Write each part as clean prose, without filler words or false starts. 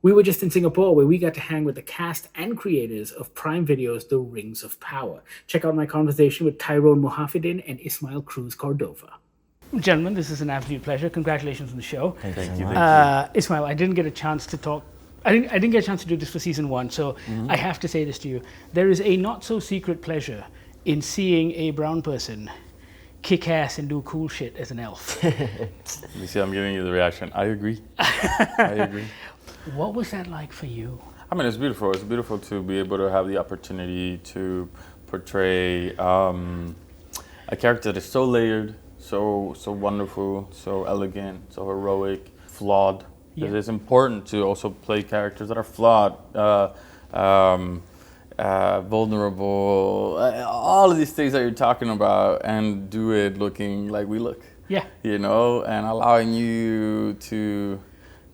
We were just in Singapore where we got to hang with the cast and creators of Prime Video's The Rings of Power. Check out my conversation with Tyroe Muhafidin and Ismael Cruz Córdova. Gentlemen, this is an absolute pleasure. Congratulations on the show. Thank you. Ismael, I didn't get a chance to talk. I didn't get a chance to do this for season one, so I have to say this to you. There is a not so secret pleasure in seeing a brown person kick ass and do cool shit as an elf. You see, I'm giving you the reaction. I agree. I agree. What was that like for you? I mean, it's beautiful. It's beautiful to be able to have the opportunity to portray a character that is so layered, so wonderful, so elegant, so heroic, flawed. Yeah. It is important to also play characters that are flawed, vulnerable, all of these things that you're talking about, and do it looking like we look. Yeah. You know, and allowing you to.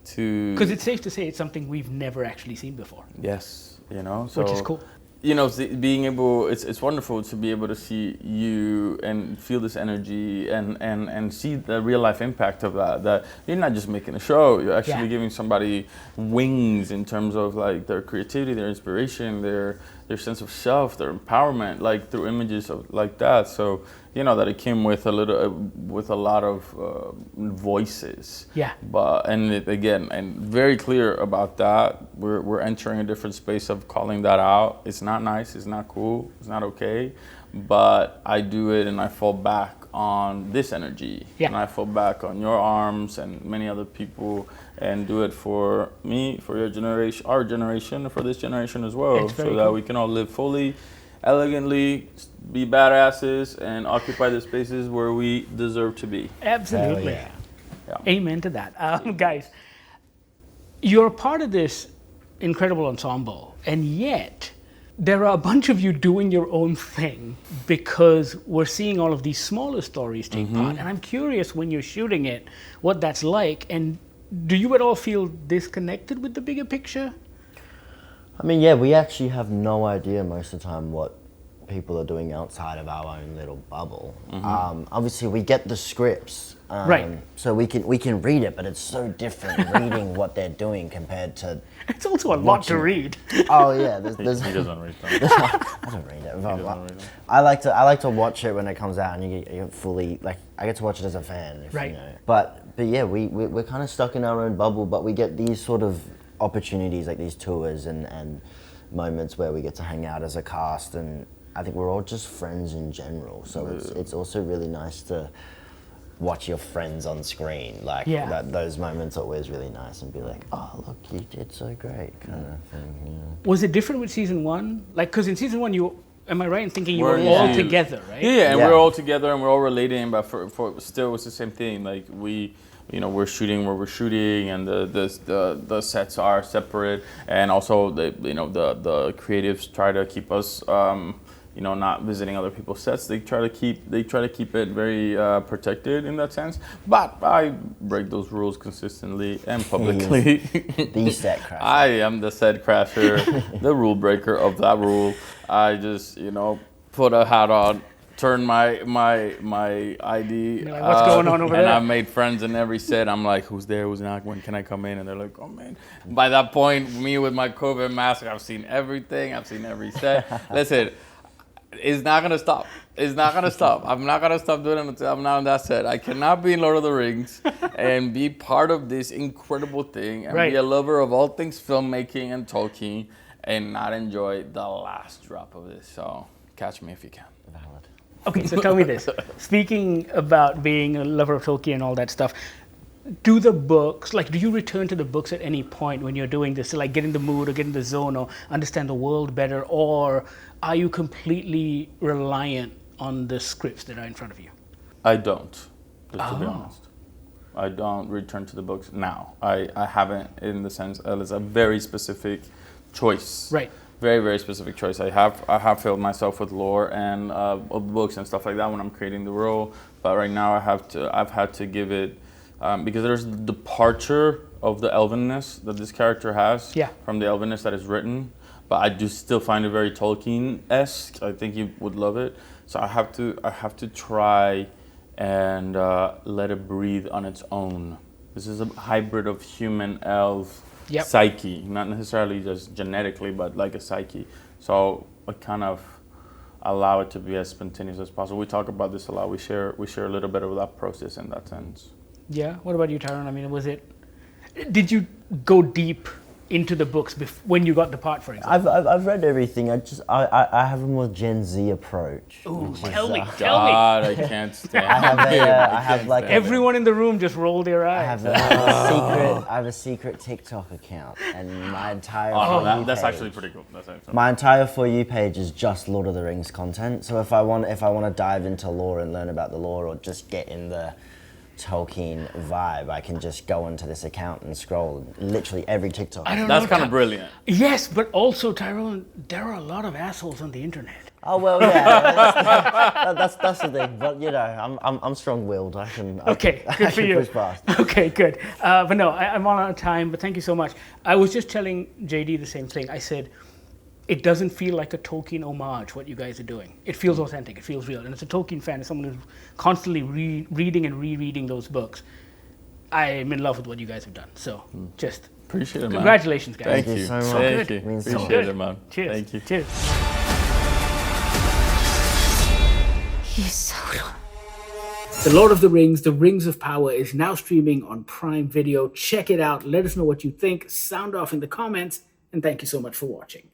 Because it's safe to say it's something we've never actually seen before. Yes, you know. So, which is cool. You know, being able, it's wonderful to be able to see you and feel this energy and see the real life impact of that. That you're not just making a show, you're actually giving somebody wings in terms of like their creativity, their inspiration, their sense of self, their empowerment, like through images of like that. So, you know, that it came with a lot of voices. Yeah. But again, and very clear about that. We're entering a different space of calling that out. It's not nice. It's not cool. It's not okay. But I do it, and I fall back on this energy. Yeah. And I fall back on your arms and many other people, and do it for me, for your generation, our generation, for this generation as well, so that we can all live fully, elegantly, be badasses, and occupy the spaces where we deserve to be. Absolutely. Yeah. Yeah. Amen to that. Guys, you're part of this incredible ensemble, and yet there are a bunch of you doing your own thing because we're seeing all of these smaller stories take part. And I'm curious, when you're shooting it, what that's like, and do you at all feel disconnected with the bigger picture? I mean, yeah, we actually have no idea most of the time what people are doing outside of our own little bubble. Obviously, we get the scripts, Right. so we can read it, but it's so different reading what they're doing compared to. It's also a lot to read. Oh yeah, there's He doesn't read them. I don't read it. I like to watch it when it comes out, and you get fully like I get to watch it as a fan. If, Right. You know. But yeah, we're kind of stuck in our own bubble, but we get these sort of opportunities like these tours and moments where we get to hang out as a cast, and I think we're all just friends in general. So it's also really nice to watch your friends on screen. Like those moments are always really nice, and be like, oh look, you did so great, kind of thing. Yeah. Was it different with season one? Like, because in season one, am I right in thinking you were all together, right? Yeah, and we're all together and we're all relating, but for still it's the same thing. Like we're shooting where we're shooting, and the sets are separate, and also the creatives try to keep us not visiting other people's sets. They try to keep it very protected in that sense. But I break those rules consistently and publicly. The set crasher. I am the set crasher, the rule breaker of that rule. I just put a hat on, turn my ID. You're like, what's going on over and there? I've made friends in every set. I'm like, who's there? Who's not? When can I come in? And they're like, oh man. By that point, me with my COVID mask, I've seen everything. I've seen every set. Listen, it's not gonna stop. It's not gonna stop. I'm not gonna stop doing it until I'm not on that set. I cannot be in Lord of the Rings and be part of this incredible thing and be a lover of all things filmmaking and Tolkien and not enjoy the last drop of this. So catch me if you can. Valid. Okay, so tell me this. Speaking about being a lover of Tolkien and all that stuff, do you return to the books at any point when you're doing this to like get in the mood or get in the zone or understand the world better, or are you completely reliant on the scripts that are in front of you? I don't, just to be honest. I don't return to the books now. I haven't, in the sense that it's a very specific choice. Right. Very, very specific choice. I have filled myself with lore and of books and stuff like that when I'm creating the role. But right now I've had to give it because there's the departure of the elvenness that this character has from the elvenness that is written. But I do still find it very Tolkien-esque. I think you would love it. So I have to try and let it breathe on its own. This is a hybrid of human, elf, psyche, not necessarily just genetically, but like a psyche. So I kind of allow it to be as spontaneous as possible. We talk about this a lot. We share a little bit of that process in that sense. Yeah. What about you, Tyrone? I mean, did you go deep into the books when you got the part, for example? I've read everything. I have a more Gen Z approach. Ooh, tell me. God, I can't stand. I have like Everyone in the room just rolled their eyes. I have a secret TikTok account, and my entire that's actually pretty cool. My entire For You page is just Lord of the Rings content. So if I want to dive into lore and learn about the lore, or just get in the Tolkien vibe, I can just go into this account and scroll literally every TikTok. That's kind of brilliant. Yes, but also, Tyrone, there are a lot of assholes on the internet. Oh well, yeah, that's the thing. But you know, I'm strong-willed. Okay, good for you. Push past. Okay, good. But no, I'm on out of time. But thank you so much. I was just telling JD the same thing. I said, it doesn't feel like a Tolkien homage, what you guys are doing. It feels authentic, it feels real. And as a Tolkien fan, as someone who's constantly reading and rereading those books, I'm in love with what you guys have done. So just appreciate it, man. Congratulations, guys. Thank you so much. Thank you. Means Appreciate so it, man. Cheers. Thank you. Cheers. The Lord of the Rings, The Rings of Power is now streaming on Prime Video. Check it out. Let us know what you think. Sound off in the comments. And thank you so much for watching.